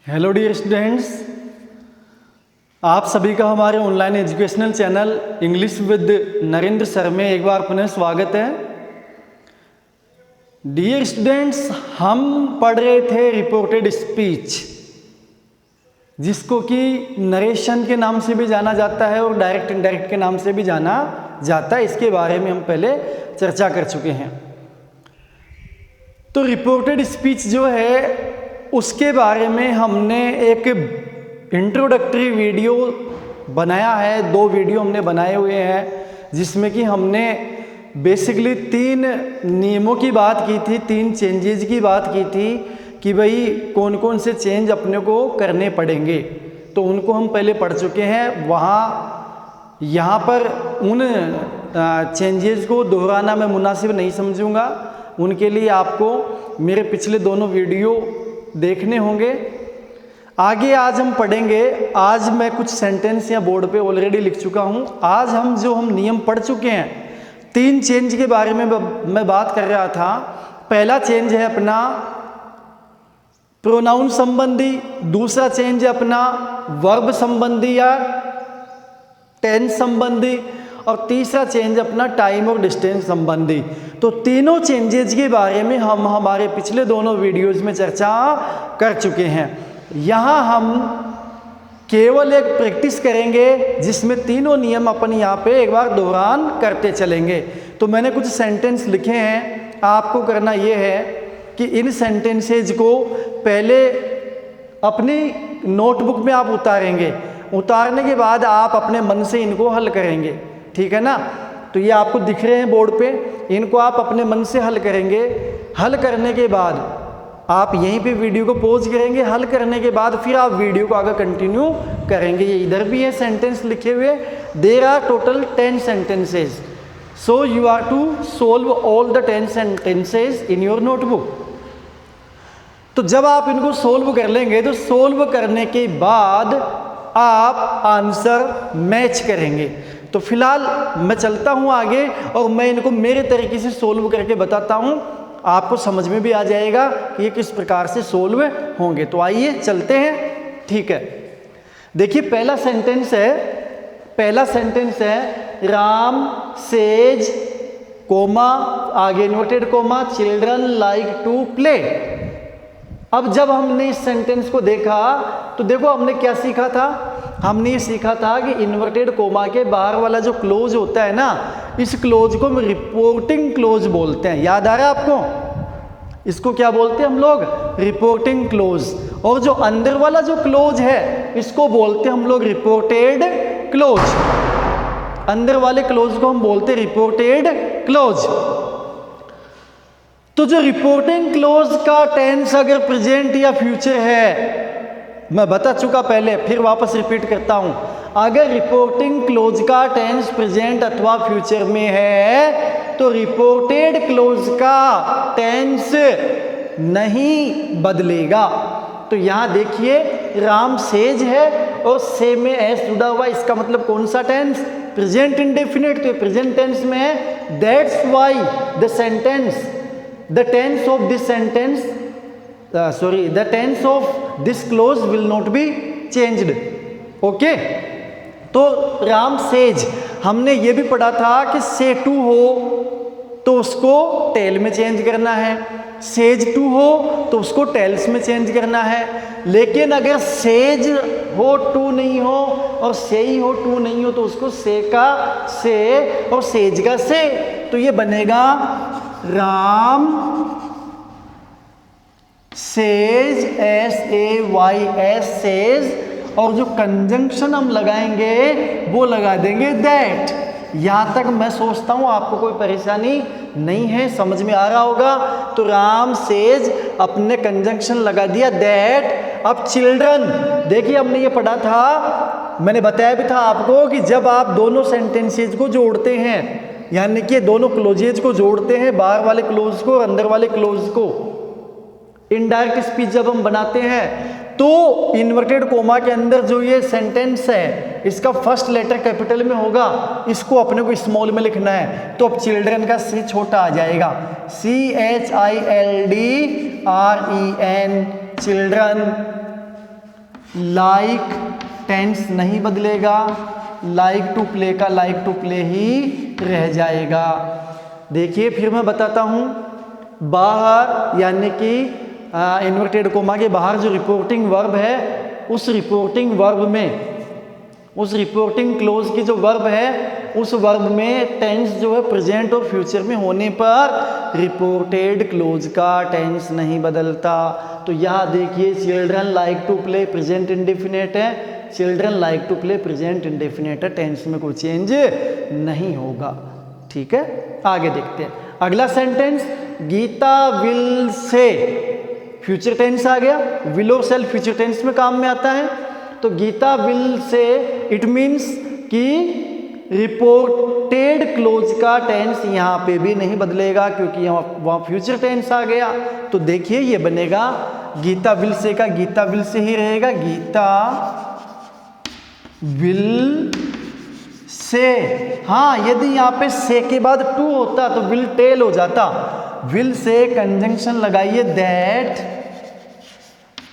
Hello dear students, आप सभी का हमारे online educational channel English with Narendra sir में एक बार पुनः स्वागत है। डियर स्टूडेंट्स, हम पढ़ रहे थे रिपोर्टेड स्पीच, जिसको कि नरेशन के नाम से भी जाना जाता है और डायरेक्ट इनडायरेक्ट के नाम से भी जाना जाता है। इसके बारे में हम पहले चर्चा कर चुके हैं। तो रिपोर्टेड स्पीच जो है उसके बारे में हमने एक इंट्रोडक्टरी वीडियो बनाया है, 2 वीडियो हमने बनाए हुए हैं, जिसमें कि हमने बेसिकली 3 नियमों की बात की थी, 3 चेंजेस की बात की थी कि भाई कौन कौन से चेंज अपने को करने पड़ेंगे। तो उनको हम पहले पढ़ चुके हैं। यहाँ पर उन चेंजेस को दोहराना मैं मुनासिब नहीं समझूंगा। उनके लिए आपको मेरे पिछले दोनों वीडियो देखने होंगे। आगे आज हम पढ़ेंगे। आज मैं कुछ सेंटेंस या बोर्ड पे ऑलरेडी लिख चुका हूँ। आज हम नियम पढ़ चुके हैं। 3 चेंज के बारे में मैं बात कर रहा था। पहला चेंज है अपना प्रोनाउन संबंधी, दूसरा चेंज है अपना वर्ब संबंधी या टेंस संबंधी, और तीसरा चेंज अपना टाइम और डिस्टेंस संबंधी। तो तीनों चेंजेज के बारे में हम हमारे पिछले दोनों वीडियोज में चर्चा कर चुके हैं। यहाँ हम केवल एक प्रैक्टिस करेंगे जिसमें तीनों नियम अपन यहाँ पे एक बार दोहरान करते चलेंगे। तो मैंने कुछ सेंटेंस लिखे हैं। आपको करना ये है कि इन सेंटेंसेज को पहले अपनी नोटबुक में आप उतारेंगे। उतारने के बाद आप अपने मन से इनको हल करेंगे, ठीक है ना। तो ये आपको दिख रहे हैं बोर्ड पे, इनको आप अपने मन से हल करेंगे। हल करने के बाद आप यहीं पे वीडियो को पॉज करेंगे। हल करने के बाद फिर आप वीडियो को आगे कंटिन्यू करेंगे। ये इधर भी है सेंटेंस लिखे हुए। There are total 10 sentences, so you are to solve all the 10 sentences in your notebook. तो जब आप इनको सोल्व कर लेंगे तो सोल्व करने के बाद आप आंसर मैच करेंगे। तो फिलहाल मैं चलता हूँ आगे और मैं इनको मेरे तरीके से सोल्व करके बताता हूँ। आपको समझ में भी आ जाएगा कि ये किस प्रकार से सोल्व होंगे। तो आइए चलते हैं, ठीक है। देखिए पहला सेंटेंस है राम सेज कोमा आगे inverted comma children like to play. अब जब हमने इस सेंटेंस को देखा तो देखो हमने क्या सीखा था। हमने ये सीखा था कि इन्वर्टेड कोमा के बाहर वाला जो क्लोज होता है ना, इस क्लोज को हम रिपोर्टिंग क्लोज बोलते हैं। याद आ रहा है आपको? इसको क्या बोलते हैं हम लोग? Reporting close. और जो अंदर वाला जो क्लोज है इसको बोलते हैं हम लोग रिपोर्टेड क्लोज। अंदर वाले क्लोज को हम बोलते हैं रिपोर्टेड क्लोज। तो जो रिपोर्टिंग क्लोज का टेंस अगर प्रेजेंट या फ्यूचर है, मैं बता चुका पहले, फिर वापस रिपीट करता हूं। अगर रिपोर्टिंग क्लोज का टेंस प्रेजेंट अथवा फ्यूचर में है तो रिपोर्टेड क्लोज का टेंस नहीं बदलेगा। तो यहां देखिए राम सेज है और से में एस जुड़ा हुआ, इसका मतलब कौन सा टेंस? Present indefinite. तो प्रेजेंट टेंस में है। That's why the tense of this clause will not be changed. Okay, तो राम सेज हमने ये भी पढ़ा था कि से टू हो तो उसको टेल में चेंज करना है, सेज टू हो तो उसको टेल्स में चेंज करना है। लेकिन अगर सेज हो टू नहीं हो और से ही हो टू नहीं हो तो उसको से का से और सेज का से। तो ये बनेगा राम सेज SAYS सेज, और जो कंजंक्शन हम लगाएंगे वो लगा देंगे दैट। यहां तक मैं सोचता हूं आपको कोई परेशानी नहीं है, समझ में आ रहा होगा। तो राम सेज अपने कंजंक्शन लगा दिया दैट। अब चिल्ड्रन, देखिए हमने ये पढ़ा था, मैंने बताया भी था आपको कि जब आप दोनों सेंटेंसेज को जोड़ते हैं, यानी कि दोनों क्लोजेज को जोड़ते हैं, बाहर वाले क्लोज को और अंदर वाले क्लोज को, इनडायरेक्ट स्पीच जब हम बनाते हैं तो इन्वर्टेड कोमा के अंदर जो ये सेंटेंस है इसका फर्स्ट लेटर कैपिटल में होगा, इसको अपने को स्मॉल में लिखना है। तो अब चिल्ड्रन का सी छोटा आ जाएगा, CHILDREN चिल्ड्रन। लाइक टेंस नहीं बदलेगा, लाइक टू प्ले का लाइक टू प्ले ही रह जाएगा। देखिए फिर मैं बताता हूँ, बाहर यानी कि इन्वर्टेड कोमा के बाहर जो रिपोर्टिंग वर्ब है, उस रिपोर्टिंग वर्ब में, उस रिपोर्टिंग क्लोज की जो वर्ब है, उस वर्ब में टेंस जो है प्रेजेंट और फ्यूचर में होने पर रिपोर्टेड क्लोज का टेंस नहीं बदलता। तो यहाँ देखिए children like to play present indefinite है, children like to play present indefinite है, टेंस में कोई चेंज नहीं होगा। ठीक है, आगे देखते हैं अगला sentence, Gita will say, future tense आ गया, विल और सेल फ्यूचर टेंस में काम में आता है। तो Geeta will say it means कि रिपोर्टेड क्लोज का टेंस यहाँ पे भी नहीं बदलेगा क्योंकि वहाँ फ्यूचर टेंस आ गया। तो देखिए ये बनेगा गीता विल से का गीता विल से ही रहेगा, गीता विल से। हाँ, यदि यहाँ पे से के बाद टू होता तो विल टेल हो जाता। विल से कंजंक्शन लगाइए दैट।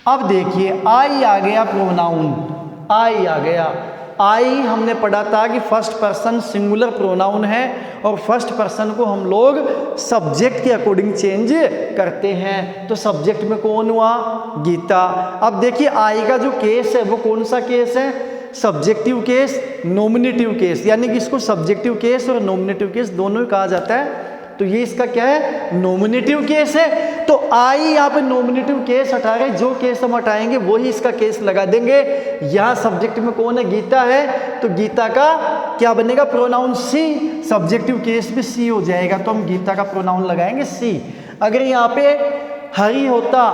अब देखिए आई आ गया प्रोनाउन, आई आ गया। आई हमने पढ़ा था कि फर्स्ट पर्सन सिंगुलर प्रोनाउन है और फर्स्ट पर्सन को हम लोग सब्जेक्ट के अकॉर्डिंग चेंज करते हैं। तो सब्जेक्ट में कौन हुआ? गीता। अब देखिए आई का जो केस है वो कौन सा केस है? सब्जेक्टिव केस, नॉमिनेटिव केस, यानी कि इसको सब्जेक्टिव केस और नॉमिनेटिव केस दोनों ही कहा जाता है। तो ये इसका क्या है? नॉमिनेटिव केस है। तो आई यहाँ पे नॉमिनेटिव केस हटा रहे, जो केस हम हटाएंगे वही इसका केस लगा देंगे। यहाँ सब्जेक्ट में कौन है? गीता है। तो गीता का क्या बनेगा? प्रोनाउन सी। सब्जेक्टिव केस भी सी हो जाएगा, तो हम गीता का प्रोनाउन लगाएंगे सी। अगर यहाँ पे हरि होता,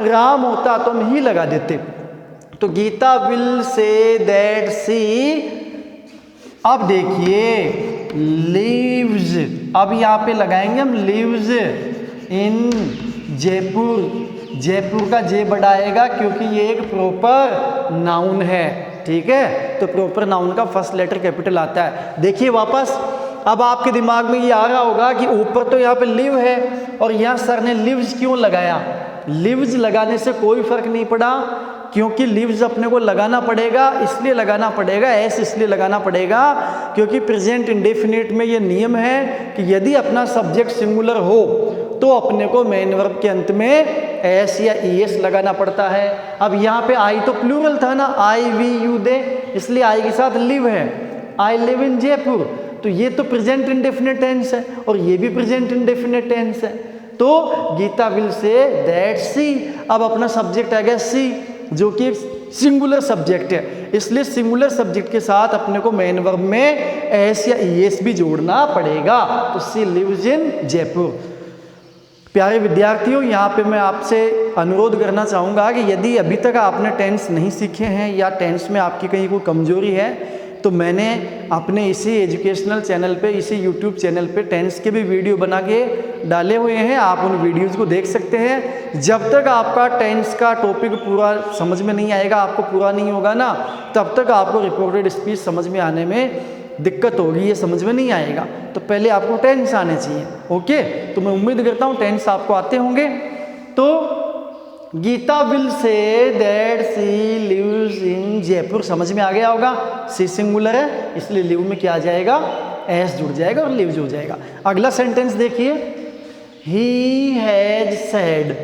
राम होता तो हम ही लगा देते। तो गीता विल से दैट सी। अब देखिए लिव्स, अब यहाँ पे लगाएंगे हम लिव्स इन जयपुर। जयपुर का जे बढ़ाएगा क्योंकि ये एक प्रॉपर नाउन है। ठीक है, तो प्रॉपर नाउन का फर्स्ट लेटर कैपिटल आता है। देखिए वापस, अब आपके दिमाग में ये आ रहा होगा कि ऊपर तो यहाँ पे लिव है और यहाँ सर ने लिव्स क्यों लगाया? लिव्स लगाने से कोई फर्क नहीं पड़ा, क्योंकि लिव्स अपने को लगाना पड़ेगा, इसलिए लगाना पड़ेगा, एस इसलिए लगाना पड़ेगा क्योंकि प्रेजेंट इंडेफिनिट में ये नियम है कि यदि अपना सब्जेक्ट सिंगुलर हो तो अपने को मेन वर्ब के अंत में एस या ईएस लगाना पड़ता है। अब यहाँ पे आई तो प्लूरल था ना, आई वी यू दे, इसलिए आई के साथ लिव है, आई लिव इन जयपुर। तो ये तो प्रेजेंट इंडेफिनिट टेंस है और ये भी प्रेजेंट इंडेफिनिट टेंस है। तो गीता विल से दैट सी। अब अपना सब्जेक्ट आ गया सी, जो कि सिंगुलर सब्जेक्ट है, इसलिए सिंगुलर सब्जेक्ट के साथ अपने को मेन वर्ब में एस या ईएस भी जोड़ना पड़ेगा। तो सी लिव्स इन जयपुर। प्यारे विद्यार्थियों, यहाँ पे मैं आपसे अनुरोध करना चाहूँगा कि यदि अभी तक आपने टेंस नहीं सीखे हैं या टेंस में आपकी कहीं कोई कमजोरी है तो मैंने अपने इसी एजुकेशनल चैनल पे, इसी यूट्यूब चैनल पे टेंस के भी वीडियो बना के डाले हुए हैं। आप उन वीडियोज़ को देख सकते हैं। जब तक आपका टेंस का टॉपिक पूरा समझ में नहीं आएगा, आपको पूरा नहीं होगा ना, तब तक आपको रिपोर्टेड स्पीच समझ में आने में दिक्कत होगी, ये समझ में नहीं आएगा। तो पहले आपको टेंस आने चाहिए। ओके, तो मैं उम्मीद करता हूँ टेंस आपको आते होंगे। तो Geeta will say that she lives in Jaipur समझ में आ गया होगा। सी सिंगुलर है, इसलिए लिव में क्या आ जाएगा? एस जुड़ जाएगा और लिव्स हो जाएगा। अगला सेंटेंस देखिए, ही हैज सेड।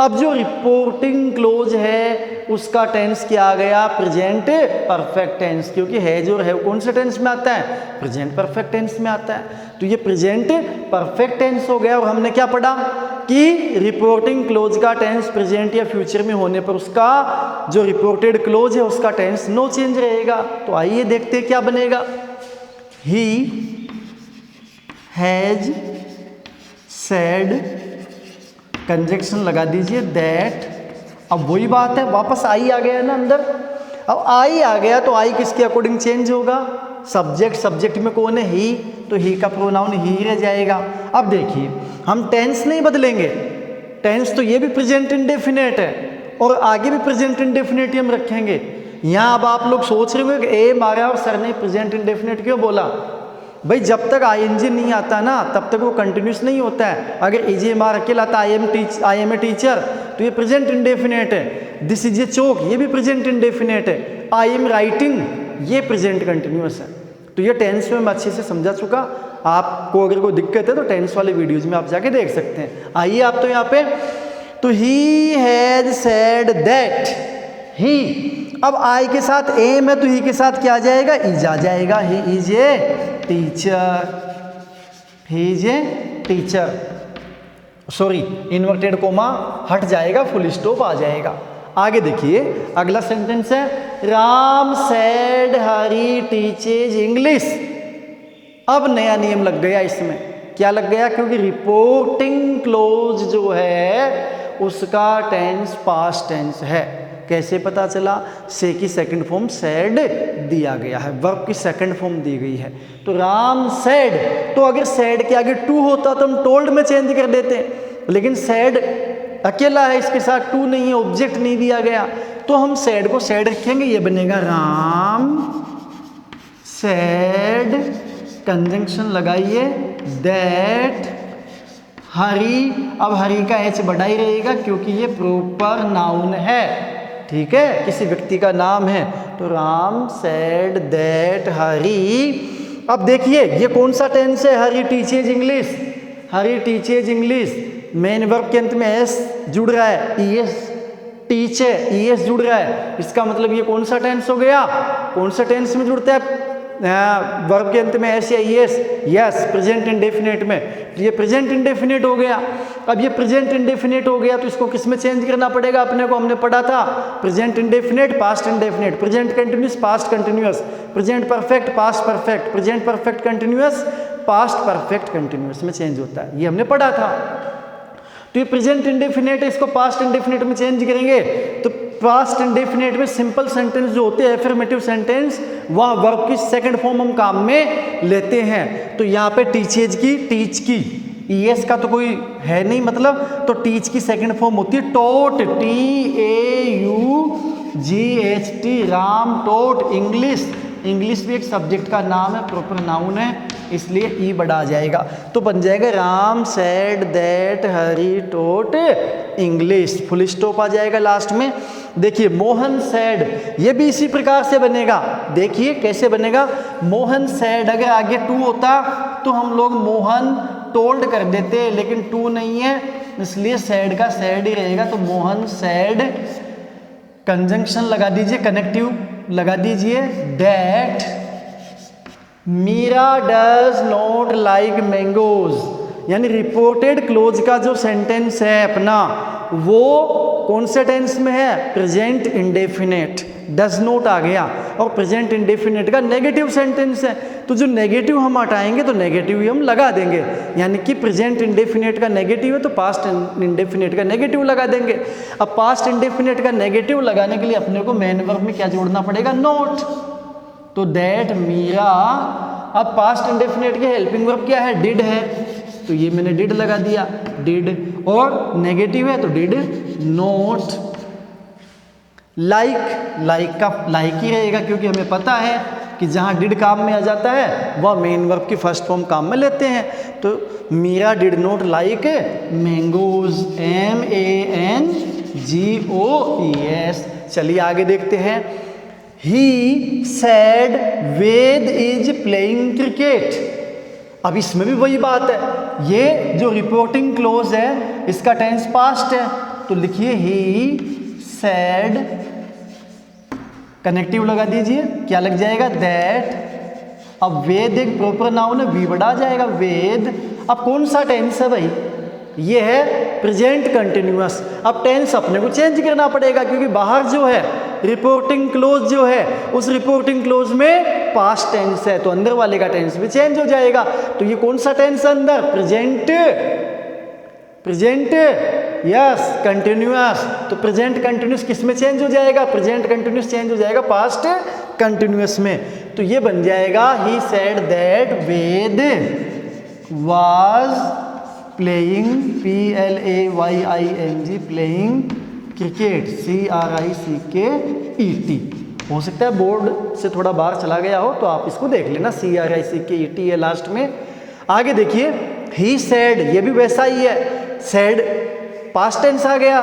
अब जो रिपोर्टिंग क्लोज है उसका टेंस क्या आ गया? प्रेजेंट परफेक्ट टेंस, क्योंकि हैज और हैव कौन से टेंस में आता है? प्रेजेंट परफेक्ट टेंस में आता है। तो ये प्रेजेंट परफेक्ट टेंस हो गया। और हमने क्या पढ़ा कि रिपोर्टिंग क्लोज का टेंस प्रेजेंट या फ्यूचर में होने पर उसका जो रिपोर्टेड क्लोज है उसका टेंस नो चेंज रहेगा। तो आइए देखते हैं क्या बनेगा। ही हैज सेड, कंजक्शन लगा दीजिए दैट। अब वही बात है, वापस आई आ गया ना अंदर। अब आई आ गया तो आई किसके अकॉर्डिंग चेंज होगा? सब्जेक्ट, सब्जेक्ट में कौन है? ही। तो ही का प्रोनाउन ही रह जाएगा। अब देखिए, हम टेंस नहीं बदलेंगे। टेंस तो ये भी प्रेजेंट इंडेफिनेट है और आगे भी प्रेजेंट इंडेफिनेट हम रखेंगे। यहाँ अब आप लोग सोच रहे होंगे ए मारा और सर ने प्रेजेंट इंडेफिनेट क्यों बोला? भाई जब तक आईएनजी नहीं आता ना तब तक वो कंटिन्यूस नहीं होता है। अगर एजीएमआर अकेला आता आई एम ए टीचर तो ये प्रेजेंट इंडेफिनेट है। दिस इज ए चौक, ये भी प्रेजेंट इंडेफिनेट है। आई एम राइटिंग, ये प्रेजेंट कंटिन्यूअस है। तो ये टेंस में मैं अच्छे से समझा चुका। आपको अगर कोई दिक्कत है तो टेंस वाले वीडियोज में आप जाके देख सकते हैं। आइए आप तो यहाँ पे, तो ही हैज सेड दैट, ही, अब आई के साथ एम है तो ही के साथ क्या आ जाएगा, इज आ जाएगा। He is a teacher, he is a teacher, sorry inverted coma हट जाएगा, फुल स्टॉप आ जाएगा। आगे देखिए अगला सेंटेंस है, राम सेड हरी टीचेज इंग्लिश। अब नया नियम लग गया इसमें, क्या लग गया, क्योंकि रिपोर्टिंग क्लोज जो है उसका टेंस पास्ट टेंस है। कैसे पता चला, से की सेकंड फॉर्म सेड दिया गया है, वर्ब की सेकंड फॉर्म दी गई है। तो राम सेड, तो अगर सेड के आगे टू होता तो हम टोल्ड में चेंज कर देते, लेकिन सेड अकेला है, इसके साथ टू नहीं है, ऑब्जेक्ट नहीं दिया गया, तो हम सेड को सेड रखेंगे, ये बनेगा राम सेड, कंजंक्शन लगाइए दैट हरी। अब हरी का एच बड़ा ही रहेगा क्योंकि ये प्रॉपर नाउन है, ठीक है, किसी व्यक्ति का नाम है। तो राम सेड दैट हरी। अब देखिए ये कौन सा टेंस है, हरी टीचेज इंग्लिश, हरी टीचेज इंग्लिश। मेन वर्ब के अंत में एस जुड़ रहा है, ईएस टीच है, ईएस जुड़ रहा है, इसका मतलब ये कौन सा टेंस हो गया, कौन सा टेंस में जुड़ता है वर्ब के अंत में एस या ईएस, यस प्रेजेंट इंडेफिनेट में, तो ये प्रेजेंट इंडेफिनेट हो गया। अब ये प्रेजेंट इंडेफिनेट हो गया तो इसको किस में चेंज करना पड़ेगा, अपने को हमने पढ़ा था present indefinite past indefinite, present continuous past continuous, present perfect past perfect, present perfect continuous past perfect continuous में चेंज होता है, ये हमने पढ़ा था। तो ये प्रेजेंट इंडेफिनेट है, इसको पास्ट इंडेफिनेट में चेंज करेंगे तो पास्ट इंडेफिनेट में सिंपल सेंटेंस जो होते हैं एफर्मेटिव सेंटेंस, वह वर्ब की सेकंड फॉर्म हम काम में लेते हैं। तो यहाँ पे टीचेज की, टीच की, ईएस का तो कोई है नहीं मतलब, तो टीच की सेकंड फॉर्म होती है टोट, TAUGHT, राम टोट इंग्लिश। इंग्लिश भी एक सब्जेक्ट का नाम है, प्रॉपर नाउन है, इसलिए ई बड़ा आ जाएगा, तो बन जाएगा Ram said that Hari taught English, full stop आ जाएगा लास्ट में। देखिए मोहन सैड, ये भी इसी प्रकार से बनेगा, देखिए कैसे बनेगा, मोहन सैड अगर आगे टू होता तो हम लोग मोहन टोल्ड कर देते, लेकिन टू नहीं है इसलिए सैड का सैड ही रहेगा, तो मोहन सैड, कंजंक्शन लगा दीजिए, कनेक्टिव लगा दीजिए, that Meera does not like mangoes, यानी रिपोर्टेड क्लोज का जो सेंटेंस है अपना वो कौन से टेंस में है, प्रेजेंट इंडेफिनेट, डज नॉट आ गया, और प्रेजेंट इंडेफिनेट का नेगेटिव सेंटेंस है, तो जो नेगेटिव हम हटाएंगे तो नेगेटिव ही हम लगा देंगे, यानी कि प्रेजेंट इंडेफिनेट का नेगेटिव है तो पास्ट इंडेफिनेट का नेगेटिव लगा देंगे। अब पास्ट इंडेफिनेट का नेगेटिव लगाने के लिए अपने को मेन वर्ब में क्या जोड़ना पड़ेगा, नॉट, तो दैट मीरा। अब पास्ट इंडेफिनेट के हेल्पिंग वर्ब क्या है, डिड है, तो ये मैंने डिड लगा दिया, डिड, और नेगेटिव है तो डिड नॉट। लाइक का लाइक ही रहेगा क्योंकि हमें पता है कि जहाँ डिड काम में आ जाता है वह मेन वर्ब की फर्स्ट फॉर्म काम में लेते हैं, तो Meera did not like mangoes, MANGOES। चलिए आगे देखते हैं, he said Ved is playing cricket. अब इसमें भी वही बात है, ये जो रिपोर्टिंग क्लोज है इसका टेंस पास्ट है, तो लिखिए ही सैड, कनेक्टिव लगा दीजिए, क्या लग जाएगा, दैट। अब वेद एक प्रॉपर नाउन है, वी बड़ा जाएगा, वेद। अब कौन सा टेंस है भाई, ये है प्रेजेंट कंटिन्यूअस। अब टेंस अपने को चेंज करना पड़ेगा क्योंकि बाहर जो है रिपोर्टिंग क्लोज जो है उस रिपोर्टिंग क्लोज में पास्ट टेंस है, तो अंदर वाले का टेंस भी चेंज हो जाएगा। तो ये कौन सा टेंस है अंदर, प्रेजेंट, यस कंटिन्यूअस, तो प्रेजेंट कंटिन्यूअस किस में चेंज हो जाएगा, प्रेजेंट कंटिन्यूअस चेंज हो जाएगा पास्ट कंटिन्यूअस में, तो ये बन जाएगा he said that Ved was playing, PLAYING, playing cricket, CRICKET। हो सकता है बोर्ड से थोड़ा बाहर चला गया हो तो आप इसको देख लेना, CRICKET है लास्ट में। आगे देखिए ही सैड, ये भी वैसा ही है, सैड पास्ट टेंस आ गया,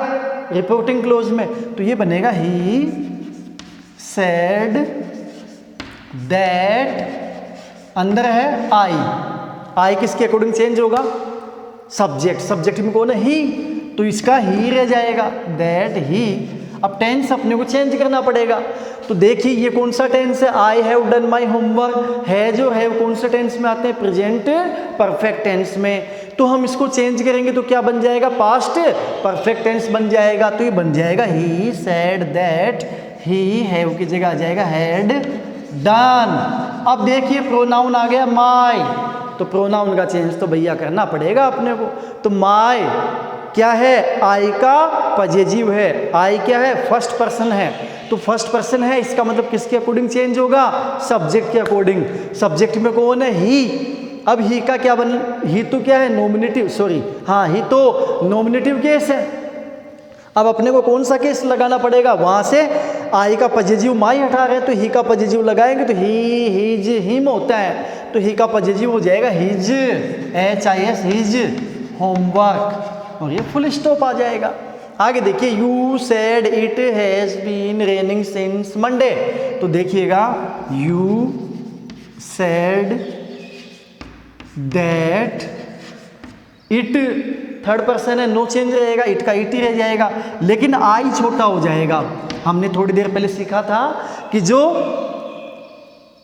रिपोर्टिंग क्लोज में, तो ये बनेगा ही सेड दैट, अंदर है आई किसके अकॉर्डिंग चेंज होगा, सब्जेक्ट में कौन है, ही, तो इसका ही रह जाएगा, दैट ही। अब टेंस अपने को चेंज करना पड़ेगा, तो देखिए ये कौन सा टेंस है, I have done my homework, है जो है कौन सा टेंस में आते हैं, प्रेजेंट परफेक्ट टेंस में। तो हम इसको चेंज करेंगे तो क्या बन जाएगा, पास्ट परफेक्ट टेंस बन जाएगा, तो ये बन जाएगा he said that he have की जगह आ जाएगा हैड डन। अब देखिए प्रोनाउन आ गया माई, तो प्रोनाउन का चेंज तो भैया करना पड़ेगा अपने को। तो माई क्या है, आई का पजेजिव है, आई क्या है, फर्स्ट पर्सन है, तो फर्स्ट पर्सन है, इसका मतलब किसके अकॉर्डिंग चेंज होगा, सब्जेक्ट के अकॉर्डिंग। सब्जेक्ट में कौन है, ही। अब ही का क्या बन, ही तो क्या है नॉमिनेटिव, सॉरी हाँ ही तो नॉमिनेटिव केस है। अब अपने को कौन सा केस लगाना पड़ेगा, वहां से आई का पजेजिव माई हटा रहे हैं तो ही का पजेजिव लगाएंगे, तो ही हिज हिम होता है, तो ही का पजेजिव हो जाएगा हिज, HIS हिज होमवर्क, और ये फुल स्टॉप आ जाएगा। आगे देखिए you said it has been raining since Monday, तो देखिएगा you said that it, third person है, नो चेंज रहेगा, इट का इट ही रह जाएगा, लेकिन आई छोटा हो जाएगा। हमने थोड़ी देर पहले सीखा था कि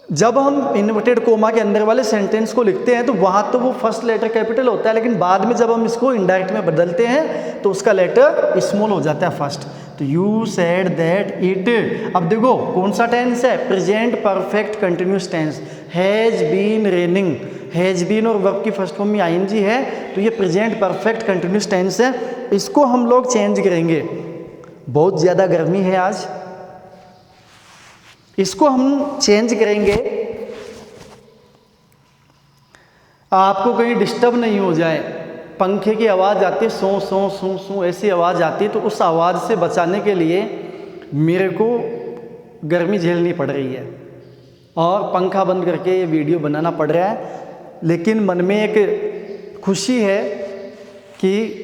जब हम इन्वर्टेड कोमा के अंदर वाले सेंटेंस को लिखते हैं तो वहाँ तो वो फर्स्ट लेटर कैपिटल होता है, लेकिन बाद में जब हम इसको इनडायरेक्ट में बदलते हैं तो उसका लेटर स्मॉल हो जाता है फर्स्ट। तो यू सेड दैट इट, अब देखो कौन सा टेंस है, present perfect continuous tense, has been raining, has been और वर्ब की फर्स्ट फॉर्म में ING है, तो ये प्रेजेंट परफेक्ट कंटिन्यूस टेंस है। इसको हम लोग चेंज करेंगे, बहुत ज़्यादा गर्मी है आज, इसको हम चेंज करेंगे, आपको कहीं डिस्टर्ब नहीं हो जाए। पंखे की आवाज़ आती है, सो सो सू सू ऐसी आवाज़ आती है, तो उस आवाज़ से बचाने के लिए मेरे को गर्मी झेलनी पड़ रही है और पंखा बंद करके ये वीडियो बनाना पड़ रहा है। लेकिन मन में एक खुशी है कि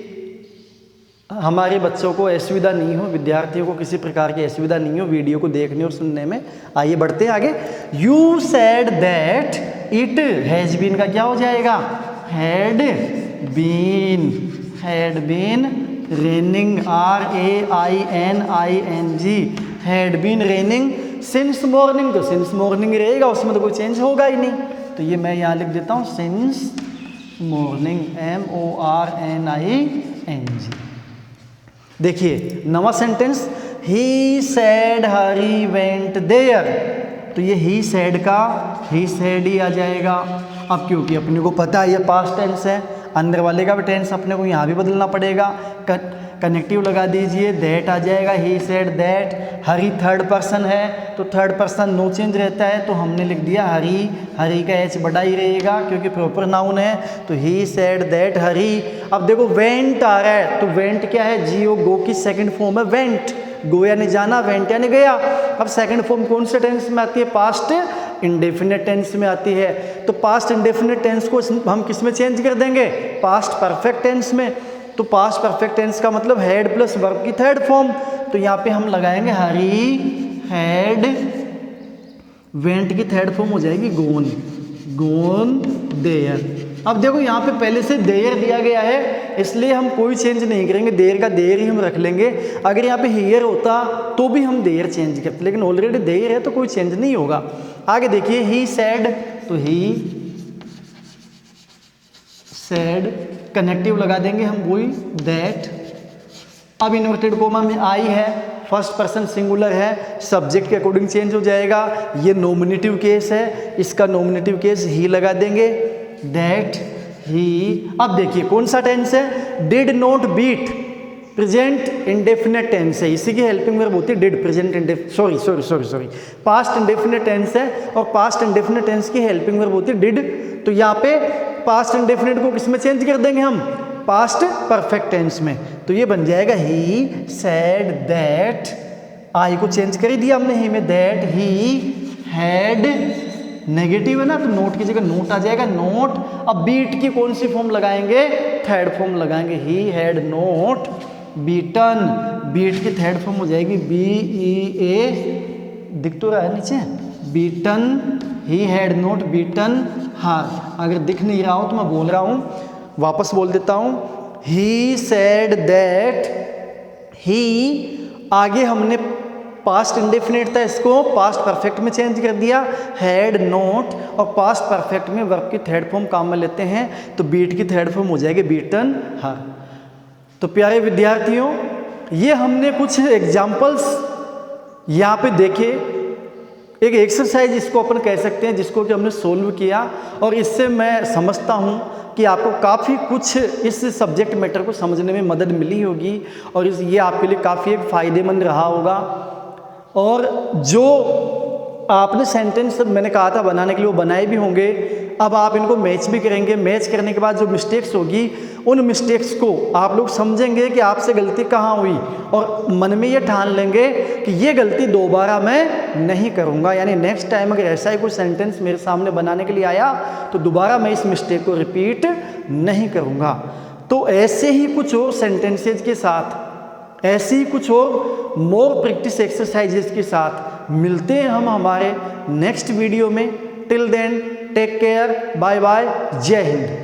हमारे बच्चों को असुविधा नहीं हो, विद्यार्थियों को किसी प्रकार की असुविधा नहीं हो वीडियो को देखने और सुनने में। आइए बढ़ते हैं आगे। You said that it has been का क्या हो जाएगा, had been raining, RAINING, had been raining since morning, तो सिंस मॉर्निंग रहेगा, उसमें तो कोई चेंज होगा ही नहीं, तो ये मैं यहाँ लिख देता हूँ सिंस मॉर्निंग, MORNING। देखिए नवा sentence, he said Hari went there, तो ये ही सेड का ही सेड ही आ जाएगा। अब क्योंकि अपने को पता है ये पास्ट टेंस है, अंदर वाले का भी टेंस अपने को यहाँ भी बदलना पड़ेगा, कनेक्टिव लगा दीजिए, दैट आ जाएगा, he said that. Hari third person है तो थर्ड पर्सन नो चेंज रहता है, तो हमने लिख दिया हरी, हरी का H बड़ा ही रहेगा क्योंकि प्रॉपर नाउन है, तो ही सेड दैट हरी। अब देखो वेंट आ रहा है, तो वेंट क्या है, GO गो की सेकंड फॉर्म है वेंट, गो यानी जाना, वेंट यानी गया। अब सेकंड फॉर्म कौन से टेंस में आती है, पास्ट इंडेफिनिट टेंस में आती है, तो पास्ट इंडेफिनिट टेंस को हम किस में चेंज कर देंगे, पास्ट परफेक्ट टेंस में। तो पास्ट परफेक्ट टेंस का मतलब हेड प्लस वर्ब की थर्ड फॉर्म, तो यहाँ पे हम लगाएंगे हरी हैड, वेंट की थर्ड फॉर्म हो जाएगी गोन, गोन देयर। अब देखो यहाँ पे पहले से देयर दिया गया है, इसलिए हम कोई चेंज नहीं करेंगे, देयर का देयर ही हम रख लेंगे। अगर यहाँ पे हियर होता तो भी हम देयर चेंज करते, लेकिन ऑलरेडी देयर है तो कोई चेंज नहीं होगा। आगे देखिए ही सेड, तो ही सेड कनेक्टिव लगा देंगे हम वही दैट। अब इन्वर्टेड कोमा में आई है, फर्स्ट पर्सन सिंगुलर है, सब्जेक्ट के अकॉर्डिंग चेंज हो जाएगा। ये नॉमिनेटिव केस है, इसका नॉमिनेटिव केस ही लगा देंगे, दैट ही। अब देखिए कौन सा टेंस है, did not beat, present indefinite tense है, इसी की हेल्पिंग वर्ब होती है did, present sorry past indefinite tense है, और पास्ट इंडेफिनिट टेंस की हेल्पिंग वर्ब होती है डिड। तो यहाँ पे पास्ट इंडेफिनिट को किस में चेंज कर देंगे हम, पास्ट परफेक्ट टेंस में, तो ये बन जाएगा ही सेड दैट, आई को चेंज कर ही दिया हमने ही में, दैट ही हैड, नेगेटिव है ना तो नोट की जगह नोट आ जाएगा, नोट। अब बीट की कौन सी फॉर्म लगाएंगे, थर्ड फॉर्म लगाएंगे, he had not beaten beat की थर्ड फॉर्म हो जाएगी BEA, दिख तो रहा है नीचे, beaten, he had not beaten her. अगर दिख नहीं रहा हो तो मैं बोल रहा हूँ, वापस बोल देता हूँ, ही सेड दैट, ही आगे हमने पास्ट इंडेफिनिट था, इसको पास्ट परफेक्ट में चेंज कर दिया, हैड नॉट, और पास्ट परफेक्ट में वर्ब की थर्ड फॉर्म काम में लेते हैं तो बीट की थर्ड फॉर्म हो जाएगी बीटन हर। तो प्यारे विद्यार्थियों, ये हमने कुछ एग्जाम्पल्स यहाँ पे देखे, एक एक्सरसाइज इसको अपन कह सकते हैं जिसको कि हमने सोल्व किया, और इससे मैं समझता हूँ कि आपको काफ़ी कुछ इस सब्जेक्ट मैटर को समझने में मदद मिली होगी, और ये आपके लिए काफ़ी एक फ़ायदेमंद रहा होगा। और जो आपने सेंटेंस मैंने कहा था बनाने के लिए वो बनाए भी होंगे, अब आप इनको मैच भी करेंगे। मैच करने के बाद जो मिस्टेक्स होगी उन मिस्टेक्स को आप लोग समझेंगे कि आपसे गलती कहाँ हुई, और मन में ये ठान लेंगे कि ये गलती दोबारा मैं नहीं करूँगा, यानी नेक्स्ट टाइम अगर ऐसा ही कोई सेंटेंस मेरे सामने बनाने के लिए आया तो दोबारा मैं इस मिस्टेक को रिपीट नहीं करूँगा। तो ऐसे ही कुछ और सेंटेंसेज के साथ, ऐसे ही कुछ और मोर प्रैक्टिस एक्सरसाइजेस के साथ मिलते हैं हम हमारे नेक्स्ट वीडियो में। Till then take care, bye bye, जय हिंद।